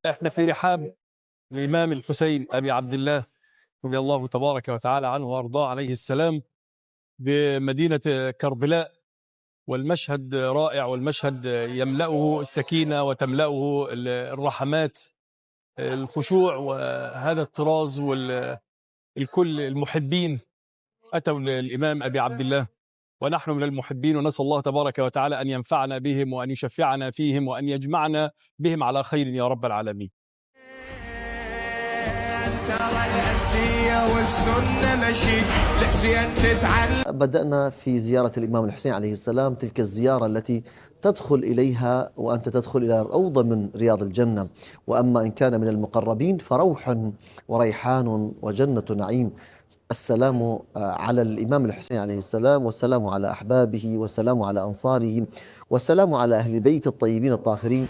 احنا في رحاب الإمام الحسين أبي عبد الله رضي الله تبارك وتعالى عنه وأرضاه عليه السلام بمدينة كربلاء. والمشهد رائع، والمشهد يملأه السكينة وتملأه الرحمات، الخشوع، وهذا الطراز والكل المحبين أتوا للإمام أبي عبد الله، ونحن من المحبين، ونسأل الله تبارك وتعالى أن ينفعنا بهم وأن يشفعنا فيهم وأن يجمعنا بهم على خير يا رب العالمين. بدأنا في زيارة الإمام الحسين عليه السلام، تلك الزيارة التي تدخل إليها وأنت تدخل إلى روضة من رياض الجنة، وأما إن كان من المقربين فروح وريحان وجنة نعيم. السلام على الإمام الحسين عليه السلام، والسلام على أحبابه، والسلام على أنصاره، والسلام على أهل البيت الطيبين الطاهرين.